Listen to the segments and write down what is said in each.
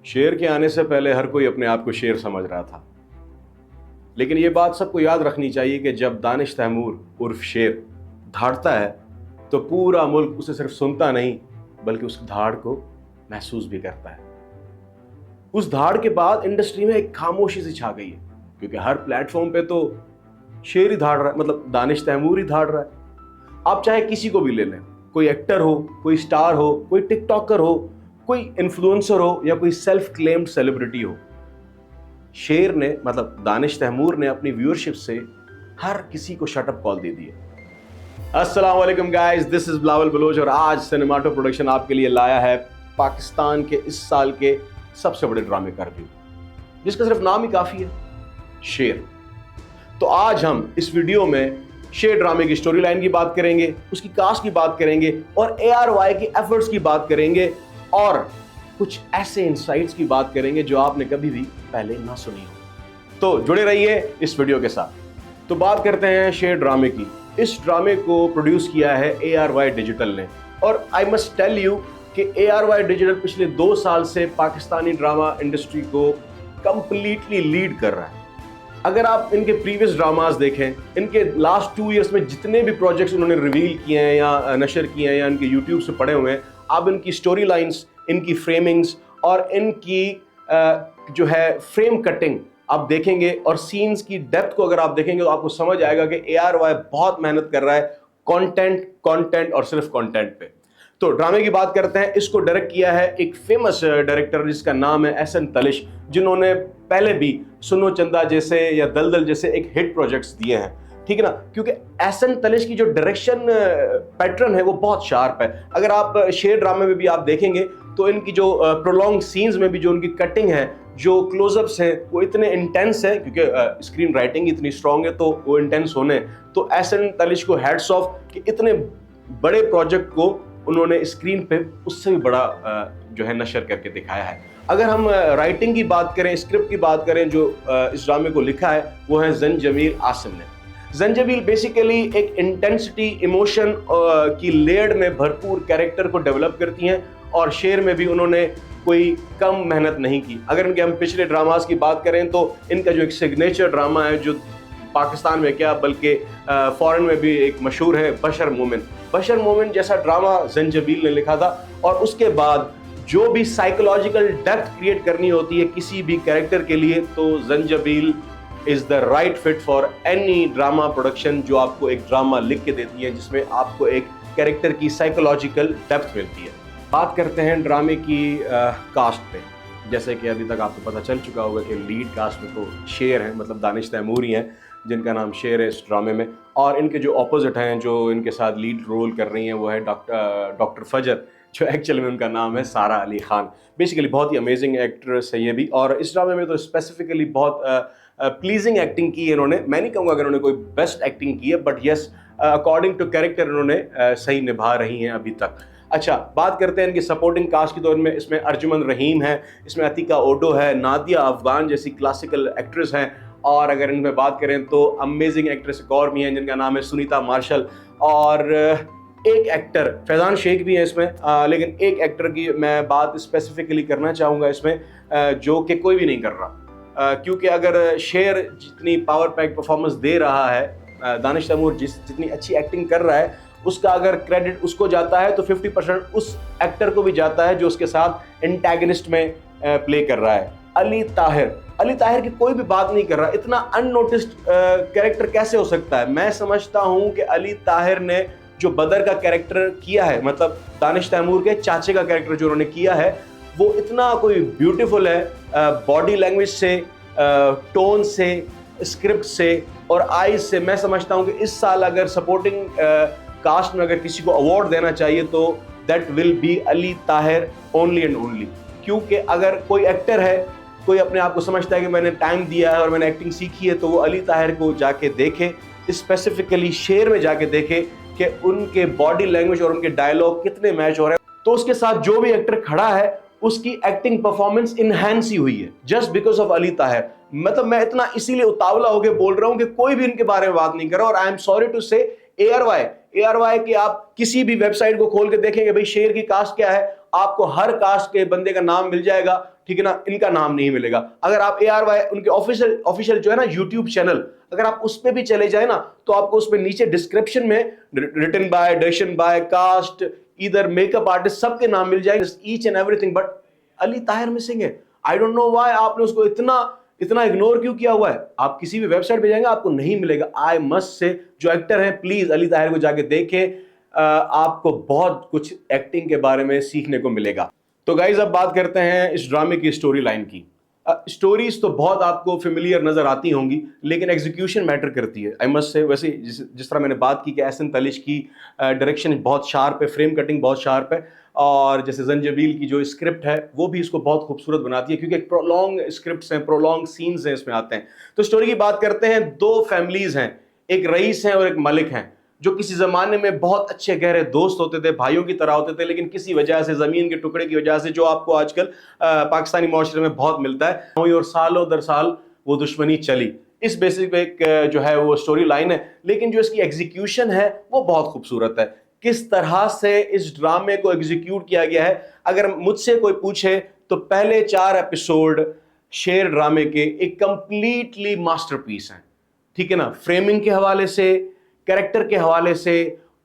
शेर के आने से पहले हर कोई अपने आप को शेर समझ रहा था, लेकिन ये बात सबको याद रखनी चाहिए कि जब दानिश तैमूर उर्फ शेर धाड़ता है तो पूरा मुल्क उसे सिर्फ सुनता नहीं बल्कि उस धाड़ को महसूस भी करता है। उस धाड़ के बाद इंडस्ट्री में एक खामोशी सी छा गई है, क्योंकि हर प्लेटफॉर्म पे तो शेर ही धाड़ रहा है, मतलब दानिश तैमूर ही धाड़ रहा है। आप चाहे किसी को भी ले लें, कोई एक्टर हो, कोई स्टार हो, कोई टिकटॉकर हो, कोई इन्फ्लुएंसर हो या कोई सेल्फ क्लेम्ड सेलिब्रिटी हो, शेर ने मतलब दानिश तैमूर ने अपनी व्यूअरशिप से हर किसी को शटअप कॉल दे दी है। अस्सलाम वालेकुम guys, this is Bilawal Baloch और आज सिनेमाटो प्रोडक्शन आपके लिए लाया है पाकिस्तान के इस साल के सबसे बड़े ड्रामे का रिव्यू, जिसका सिर्फ नाम ही काफी है, शेर। तो आज हम इस वीडियो में शेर ड्रामे की स्टोरी लाइन की बात करेंगे, उसकी कास्ट की बात करेंगे और ARY की एफर्ट्स की बात करेंगे और कुछ ऐसे इंसाइट्स की बात करेंगे जो आपने कभी भी पहले ना सुनी हो। तो जुड़े रहिए इस वीडियो के साथ। तो बात करते हैं शेर ड्रामे की। इस ड्रामे को प्रोड्यूस किया है ARY डिजिटल ने और आई मस्ट टेल यू कि ARY डिजिटल पिछले 2 साल से पाकिस्तानी ड्रामा इंडस्ट्री को कंप्लीटली लीड कर रहा है। अगर आप इनके प्रीवियस ड्रामास देखें, इनके लास्ट 2 इयर्स में जितने भी प्रोजेक्ट्स उन्होंने रिवील किए हैं या नशर किए हैं या इनके यूट्यूब से पड़े हुए हैं, आप इनकी स्टोरी लाइन्स, इनकी फ्रेमिंग्स और इनकी जो है फ्रेम कटिंग आप देखेंगे और सीन्स की डेप्थ को अगर आप देखेंगे तो आपको समझ आएगा कि ARY बहुत मेहनत कर रहा है कंटेंट और सिर्फ कंटेंट पे। तो ड्रामे की बात करते हैं। इसको डायरेक्ट किया है एक फेमस डायरेक्टर जिसका नाम है एहसन तलिश, जिन्होंने पहले भी सुनो चंदा जैसे या दलदल जैसे एक हिट प्रोजेक्ट्स दिए हैं, ठीक है ना। क्योंकि एहसन तलिश की जो डायरेक्शन पैटर्न है वो बहुत शार्प है। अगर आप शेर ड्रामे में भी आप देखेंगे तो इनकी जो प्रोलॉन्ग सीन्स में भी जो उनकी कटिंग है, जो क्लोजअप्स हैं, वो इतने इंटेंस है क्योंकि स्क्रीन राइटिंग इतनी स्ट्रांग है तो वो इंटेंस होने। तो एहसन तलिश को हैट्स ऑफ कि इतने बड़े प्रोजेक्ट को उन्होंने स्क्रीन पे उससे भी बड़ा जो है नशर करके दिखाया है। अगर हम राइटिंग की बात करें, स्क्रिप्ट की बात करें, जो इस ड्रामे को लिखा है वो है जंजमील आसिम ने। जंजमील बेसिकली एक इंटेंसिटी, इमोशन की लेयर में भरपूर कैरेक्टर को डेवलप करती हैं और शेर में भी उन्होंने कोई कम मेहनत नहीं की। अगर इनके हम पिछले ड्रामास की बात करें तो इनका जो एक सिग्नेचर ड्रामा है जो पाकिस्तान में क्या बल्कि फॉरेन में भी एक मशहूर है, बशर मोमिन जैसा ड्रामा जंजमील ने लिखा था। और उसके बाद जो भी साइकोलॉजिकल डेप्थ क्रिएट करनी होती है किसी भी कैरेक्टर के लिए, तो जंजमील is the right fit for any drama production जो आपको एक ड्रामा लिख के देती है जिसमें आपको एक कैरेक्टर की साइकोलॉजिकल डेप्थ मिलती है। बात करते हैं ड्रामे की कास्ट पे। जैसे कि अभी तक आपको पता चल चुका होगा कि लीड कास्ट में तो शेर है, मतलब दानिश तैमूर ही हैं जिनका नाम शेर है इस ड्रामे में। और इनके जो ऑपोजिट हैं जो इनके साथ लीड रोल कर रही हैं वो है डॉक्टर फजर, जो एक्चुअली में उनका नाम है सारा अली खान। बेसिकली बहुत ही अमेजिंग एक्ट्रेस है ये भी, और इस ड्रामे में तो स्पेसिफिकली बहुत प्लीजिंग एक्टिंग की है इन्होंने। मैं नहीं कहूँगा अगर उन्होंने कोई बेस्ट एक्टिंग की है, but yes according to character इन्होंने सही निभा रही हैं अभी तक। अच्छा, बात करते हैं इनकी सपोर्टिंग कास्ट की। तो इनमें इसमें अर्जुमंद रहीम है, इसमें अतीका ओडो है, नादिया अफगान जैसी क्लासिकल एक्ट्रेस हैं। और अगर इनमें बात करें तो अमेजिंग एक्ट्रेस एक और भी हैं जिनका नाम है सुनीता मार्शल, और एक एक्टर फैजान शेख भी है इसमें। लेकिन एक एक्टर की मैं बात स्पेसिफिकली करना चाहूँगा इसमें जो कि कोई भी नहीं कर रहा, क्योंकि अगर शेर जितनी पावर पैक परफॉर्मेंस दे रहा है, दानिश तैमूर जितनी अच्छी एक्टिंग कर रहा है, उसका अगर क्रेडिट उसको जाता है तो 50% उस एक्टर को भी जाता है जो उसके साथ एंटेगनिस्ट में प्ले कर रहा है। अली ताहिर की कोई भी बात नहीं कर रहा। इतना अननोटिस्ड कैरेक्टर कैसे हो सकता है? मैं समझता हूं कि अली ताहिर ने जो बदर का कैरेक्टर किया है, मतलब दानिश तैमूर के चाचे का कैरेक्टर जो उन्होंने किया है, वो इतना कोई ब्यूटीफुल है बॉडी लैंग्वेज से, टोन से, स्क्रिप्ट से और आइज से। मैं समझता हूं कि इस साल अगर सपोर्टिंग कास्ट में अगर किसी को अवार्ड देना चाहिए तो that will be Ali Tahir only and only. क्योंकि अगर कोई एक्टर है, कोई अपने आप को समझता है कि मैंने टाइम दिया है और मैंने एक्टिंग सीखी है, तो वो अली ताहिर को जाके देखे, स्पेसिफिकली शेर में जाके देखे कि उनके बॉडी लैंग्वेज और उनके डायलॉग कितने मैच हो रहे हैं। तो उसके साथ जो भी एक्टर खड़ा है उसकी एक्टिंग परफॉर्मेंस इनहैंस ही हुई है just because of Ali Tahir. मतलब मैं इतना इसीलिए उतावला होकर बोल रहा हूं कि कोई भी इनके बारे में बात नहीं कर रहा। और आई एम सॉरी टू से ARY की आप किसी भी वेबसाइट को खोल के देखेंगे भाई शेर की कास्ट क्या है, आपको हर कास्ट के बंदे का नाम मिल जाएगा, ठीक है ना, इनका नाम नहीं मिलेगा। अगर आप ARY उनके ऑफिशियल जो है ना यूट्यूब चैनल, अगर आप उस पे भी चले जाए ना, तो आपको उसमें नीचे डिस्क्रिप्शन में written by, direction by, cast, इधर मेकअप आर्टिस्ट, सबके नाम मिल जाएंगे, each and everything, but Ali Tahir missing है। आई डोंट नो व्हाई आपने उसको इतना इग्नोर क्यों किया हुआ है। आप किसी भी वेबसाइट पे जाएंगे आपको नहीं मिलेगा। आई मस्ट से जो एक्टर है प्लीज अली ताहिर को जाके देखें, आपको बहुत कुछ एक्टिंग के बारे में सीखने को मिलेगा। तो गाइज अब बात करते हैं इस ड्रामे की स्टोरी लाइन की। स्टोरीज तो बहुत आपको फेमिलियर नजर आती होंगी, लेकिन एग्जीक्यूशन मैटर करती है। आई मस्ट से, वैसे जिस तरह मैंने बात की कि एहसन तलिश की डायरेक्शन बहुत शार्प है, फ्रेम कटिंग बहुत शार्प है, और जैसे जंजीबील की जो स्क्रिप्ट है वो भी इसको बहुत खूबसूरत बनाती है, क्योंकि एक प्रोलॉन्ग स्क्रिप्ट्स हैं, प्रोलॉन्ग सीन्स हैं इसमें आते हैं। तो स्टोरी की बात करते हैं। दो फैमिलीज हैं, एक रईस है और एक मलिक हैं, जो किसी जमाने में बहुत अच्छे गहरे दोस्त होते थे, भाइयों की तरह होते थे, लेकिन किसी वजह से, जमीन के टुकड़े की वजह से, जो आपको आजकल पाकिस्तानी माशरे में बहुत मिलता है, और सालों दर साल वो दुश्मनी चली। इस बेसिस पे एक जो है वो स्टोरी लाइन है, लेकिन जो इसकी एग्जीक्यूशन है वो बहुत खूबसूरत है। किस तरह से इस ड्रामे को एग्जीक्यूट किया गया है, अगर मुझसे कोई पूछे तो पहले 4 एपिसोड शेर ड्रामे के एक कंप्लीटली मास्टरपीस हैं, ठीक है ना, फ्रेमिंग के हवाले से, कैरेक्टर के हवाले से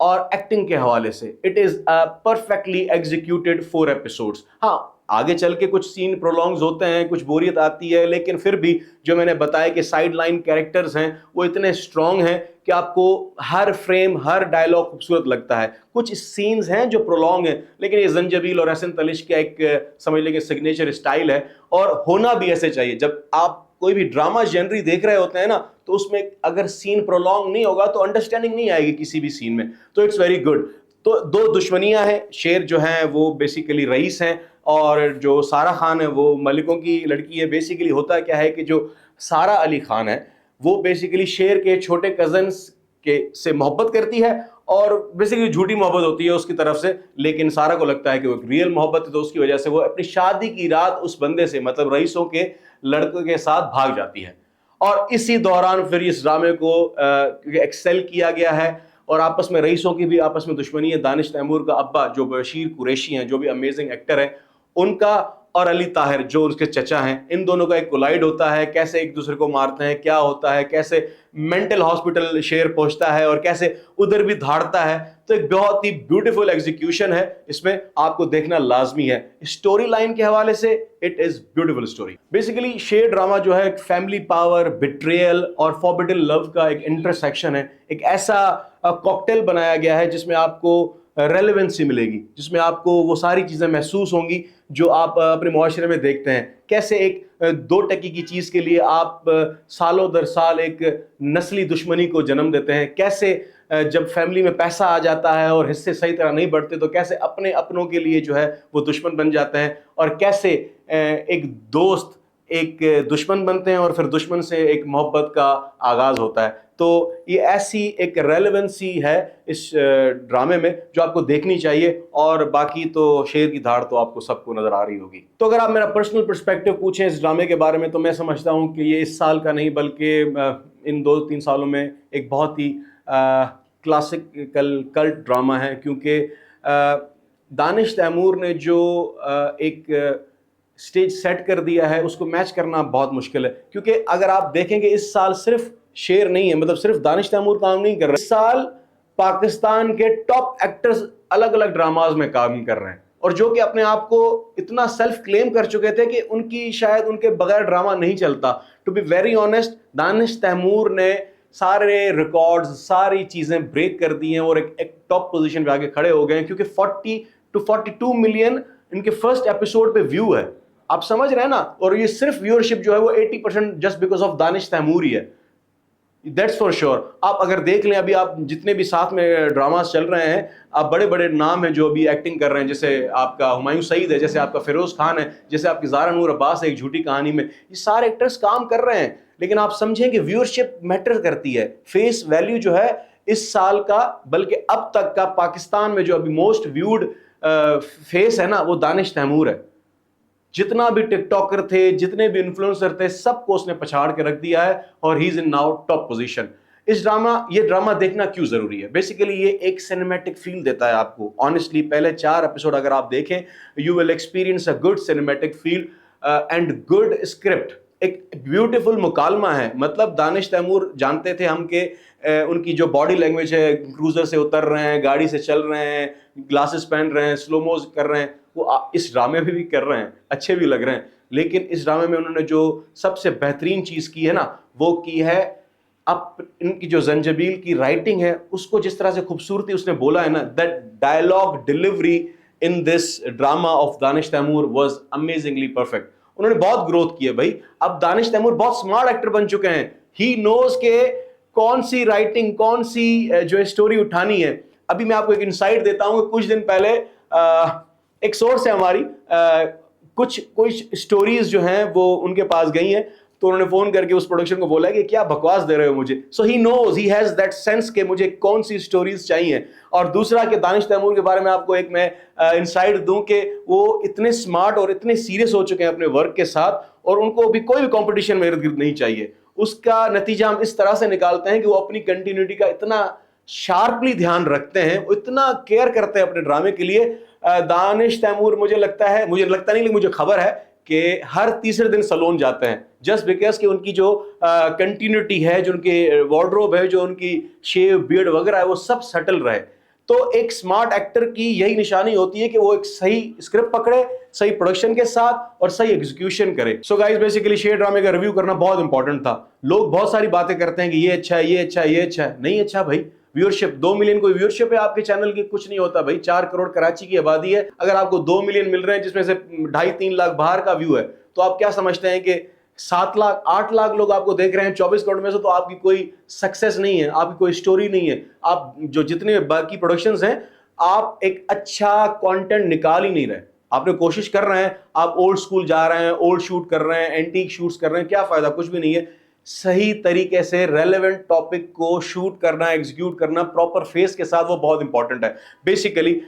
और एक्टिंग के हवाले से। It is perfectly executed 4 episodes. हाँ, आगे चल के कुछ सीन प्रोलॉन्ग्स होते हैं, कुछ बोरियत आती है, लेकिन फिर भी जो मैंने बताया कि साइड लाइन कैरेक्टर्स हैं वो इतने स्ट्रांग हैं कि आपको हर फ्रेम, हर डायलॉग खूबसूरत लगता है। कुछ सीन्स हैं जो प्रोलॉन्ग हैं, लेकिन ये जंजीबील और एहसन तलिश का एक समझ लेंगे सिग्नेचर स्टाइल है, और होना भी ऐसे चाहिए। जब आप कोई भी ड्रामा जेनरी देख रहे होते हैं ना, तो उसमें अगर सीन प्रोलॉन्ग नहीं होगा तो अंडरस्टैंडिंग नहीं आएगी किसी भी सीन में। तो इट्स वेरी गुड। तो दो दुश्मनियां हैं। शेर जो है वो बेसिकली रईस हैं, और जो सारा खान है वो मलिकों की लड़की है। बेसिकली होता क्या है कि जो सारा अली खान है वो बेसिकली शेर के छोटे कजन्स के से मोहब्बत करती है, और बेसिकली झूठी मोहब्बत होती है उसकी तरफ से, लेकिन सारा को लगता है कि वो एक रियल मोहब्बत है। तो उसकी वजह से वो अपनी शादी की रात उस बंदे से, मतलब रईसों के लड़कों के साथ भाग जाती है। और इसी दौरान फिर इस ड्रामे को एक्सेल किया गया है, और आपस में रईसों की भी आपस में दुश्मनी है। दानिश तैमूर का अब्बा जो बशीर कुरैशी हैं, जो भी अमेजिंग एक्टर है, उनका, और अली ताहिर जो उसके चचा हैं, इन दोनों का एक कोलाइड होता है। कैसे एक दूसरे को मारते हैं, क्या होता है, कैसे मेंटल हॉस्पिटल शेर पहुंचता है और कैसे उधर भी धाड़ता है। तो एक बहुत ही ब्यूटीफुल एग्जीक्यूशन है, इसमें आपको देखना लाजमी है। स्टोरी लाइन के हवाले से it is beautiful story. Basically शेर ड्रामा जो है फैमिली पावर, बिट्रेयल और फॉरबिडन लव का एक इंटरसेक्शन है। एक ऐसा कॉकटेल बनाया गया है जिसमें आपको रेलेवेंसी मिलेगी, जिसमें आपको वो सारी चीज़ें महसूस होंगी जो आप अपने मुआशरे में देखते हैं। कैसे एक 2 टकी की चीज़ के लिए आप सालों दर साल एक नस्ली दुश्मनी को जन्म देते हैं। कैसे जब फैमिली में पैसा आ जाता है और हिस्से सही तरह नहीं बढ़ते तो कैसे अपने अपनों के लिए जो है वो दुश्मन बन जाते हैं, और कैसे एक दोस्त एक दुश्मन बनते हैं और फिर दुश्मन से एक मोहब्बत का आगाज़ होता है। तो ये ऐसी एक रेलेवेंसी है इस ड्रामे में जो आपको देखनी चाहिए, और बाकी तो शेर की धाड़ तो आपको सबको नज़र आ रही होगी। तो अगर आप मेरा पर्सनल पर्सपेक्टिव पूछें इस ड्रामे के बारे में, तो मैं समझता हूँ कि ये इस साल का नहीं बल्कि इन 2-3 सालों में एक बहुत ही क्लासिकल कल्ट ड्रामा है, क्योंकि दानिश तैमूर ने जो एक स्टेज सेट कर दिया है उसको मैच करना बहुत मुश्किल है। क्योंकि अगर आप देखेंगे इस साल सिर्फ शेर नहीं है, मतलब सिर्फ दानिश तैमूर काम नहीं कर रहे, इस साल पाकिस्तान के टॉप एक्टर्स अलग अलग ड्रामाज में काम कर रहे हैं, और जो कि अपने आप को इतना सेल्फ क्लेम कर चुके थे कि उनकी शायद उनके बगैर ड्रामा नहीं चलता। To be very honest, Danish Taimur ने सारे रिकॉर्ड्स, सारी चीज़ें ब्रेक कर दी हैं और एक टॉप पोजीशन पे आके खड़े हो गए हैं, क्योंकि 40 to 42 मिलियन इनके फर्स्ट एपिसोड पे व्यू है। आप समझ रहे हैं ना, और ये सिर्फ व्यूअरशिप जो है वो 80% just because of Danish Taimoor ही है। That's for sure. आप अगर देख लें, अभी आप जितने भी साथ में ड्रामास चल रहे हैं, आप बड़े बड़े नाम हैं जो अभी एक्टिंग कर रहे हैं, जैसे आपका हुमायूं सईद है, जैसे आपका फिरोज खान है, जैसे आपकी ज़ारा नूर अब्बास है एक झूठी कहानी में। ये सारे एक्टर्स काम कर रहे हैं, लेकिन आप समझें कि व्यूअरशिप मैटर करती है। फेस वैल्यू जो है इस साल का, बल्कि अब तक का पाकिस्तान में जो अभी मोस्ट व्यूड फेस है ना, वो दानिश तैमूर है। जितना भी टिकटॉकर थे, जितने भी इन्फ्लुएंसर थे, सबको उसने पछाड़ के रख दिया है, और he is in now top position. ये ड्रामा देखना क्यों जरूरी है? बेसिकली ये एक सिनेमैटिक फील देता है आपको। ऑनेस्टली पहले 4 एपिसोड अगर आप देखें, you will experience a good cinematic feel and good script. एक ब्यूटीफुल मुकालमा है। मतलब दानिश तैमूर जानते थे हम के उनकी जो बॉडी लैंग्वेज है, क्रूजर से उतर रहे हैं, गाड़ी से चल रहे हैं, ग्लासेस पहन रहे हैं, स्लोमोज कर रहे हैं, वो इस ड्रामे में भी कर रहे हैं, अच्छे भी लग रहे हैं। लेकिन इस ड्रामे में उन्होंने जो सबसे बेहतरीन चीज की है ना, वो की है अब इनकी जो जंजबील की राइटिंग है उसको जिस तरह से खूबसूरती उसने बोला है ना, that dialogue delivery in this drama of Danish Taimur was amazingly perfect. उन्होंने बहुत ग्रोथ की है भाई। अब दानिश तैमूर बहुत स्मार्ट एक्टर बन चुके हैं। ही नोज के कौन सी राइटिंग, कौन सी जो स्टोरी उठानी है। अभी मैं आपको एक इनसाइट देता हूं। कुछ दिन पहले एक सोर्स है हमारी, कुछ स्टोरीज जो हैं वो उनके पास गई हैं, तो उन्होंने फोन करके उस प्रोडक्शन को बोला कि क्या बकवास दे रहे हो मुझे। So he knows, he has that sense कि मुझे कौन सी स्टोरीज चाहिए। और दूसरा कि दानिश तैमूर के बारे में आपको एक मैं इनसाइट दूं कि वो इतने स्मार्ट और इतने सीरियस हो चुके हैं अपने वर्क के साथ, और उनको भी कोई भी कंपटीशन में इर्द गिर्द नहीं चाहिए। उसका नतीजा हम इस तरह से निकालते हैं कि वो अपनी कंटिन्यूटी का इतना शार्पली ध्यान रखते हैं, वो इतना केयर करते हैं अपने ड्रामे के लिए। दानिश तैमूर मुझे लगता नहीं लेकिन मुझे खबर है कि हर तीसरे दिन सलोन जाते हैं, जस्ट बिकॉज कि उनकी जो कंटिन्यूटी है, जो उनके वार्डरोब है, जो उनकी शेव बियर्ड वगैरह है, वो सब सटल रहे। तो एक स्मार्ट एक्टर की यही निशानी होती है कि वो एक सही स्क्रिप्ट पकड़े, सही प्रोडक्शन के साथ और सही एग्जीक्यूशन करे। सो गाइस, बेसिकली शेर ड्रामे का रिव्यू करना बहुत इंपॉर्टेंट था। लोग बहुत सारी बातें करते हैं कि ये अच्छा है, ये अच्छा है, ये अच्छा है। नहीं अच्छा भाई। व्यूअरशिप 2 मिलियन कोई व्यूअरशिप है आपके चैनल की, कुछ नहीं होता भाई। 4 करोड़ कराची की आबादी है, अगर आपको 2 मिलियन मिल रहे हैं जिसमें से 2.5-3 लाख बाहर का व्यू है, तो आप क्या समझते हैं कि 7 लाख 8 लाख लोग आपको देख रहे हैं 24 करोड़ में से, तो आपकी कोई सक्सेस नहीं है, आपकी कोई स्टोरी नहीं है। आप जो जितने बाकी प्रोडक्शंस हैं, आप एक अच्छा कंटेंट निकाल ही नहीं रहे। आपने कोशिश कर रहे हैं, आप ओल्ड स्कूल जा रहे हैं, ओल्ड शूट कर रहे हैं, एंटीक शूट्स कर रहे हैं, क्या फायदा? कुछ भी नहीं है। सही तरीके से रेलेवेंट टॉपिक को शूट करना, एग्जीक्यूट करना प्रॉपर फेस के साथ, वो बहुत इंपॉर्टेंट है। बेसिकली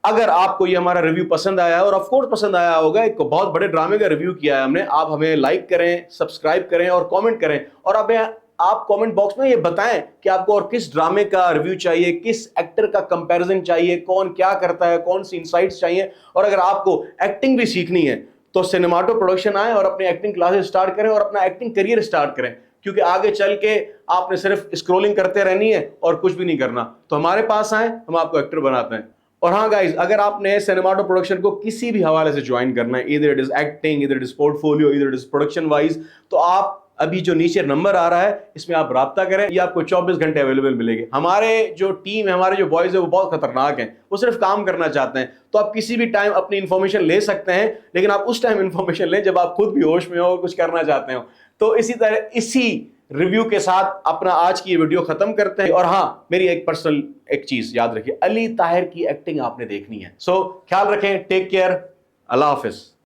अगर आपको ये हमारा रिव्यू पसंद आया है, और ऑफ कोर्स पसंद आया होगा, एक बहुत बड़े ड्रामे का रिव्यू किया है हमने, आप हमें लाइक करें, सब्सक्राइब करें और कमेंट करें। और अब आप कमेंट बॉक्स में ये बताएं कि आपको और किस ड्रामे का रिव्यू चाहिए, किस एक्टर का कंपैरिजन चाहिए, कौन क्या करता है, कौन सी इनसाइट्स चाहिए। और अगर आपको एक्टिंग भी सीखनी है तो सिनेमाटो प्रोडक्शन आए और अपनी एक्टिंग क्लासेस स्टार्ट करें और अपना एक्टिंग करियर स्टार्ट करें, क्योंकि आगे चल के आपने सिर्फ स्क्रोलिंग करते रहनी है और कुछ भी नहीं करना। तो हमारे पास आए, हम आपको एक्टर बनाते हैं। और हाँ गाइज, अगर आपने सिनेमाटो प्रोडक्शन को किसी भी हवाले से ज्वाइन करना है, इधर इट इज एक्टिंग, इधर इट इज पोर्टफोलियो, इधर इट इज प्रोडक्शन वाइज, तो आप अभी जो नीचे नंबर आ रहा है इसमें आप राब्ता करें। ये आपको 24 घंटे अवेलेबल मिलेंगे। हमारे जो टीम है, हमारे जो बॉयज है, वो बहुत खतरनाक हैं, वो सिर्फ काम करना चाहते हैं। तो आप किसी भी टाइम अपनी इंफॉर्मेशन ले सकते हैं, लेकिन आप उस टाइम इंफॉर्मेशन लें जब आप खुद भी होश में हो और कुछ करना चाहते हो। तो इसी तरह इसी रिव्यू के साथ अपना आज की ये वीडियो खत्म करते हैं। और हाँ, मेरी एक पर्सनल एक चीज याद रखिए, अली ताहिर की एक्टिंग आपने देखनी है। सो ख्याल रखें, टेक केयर, अल्लाह हाफिज।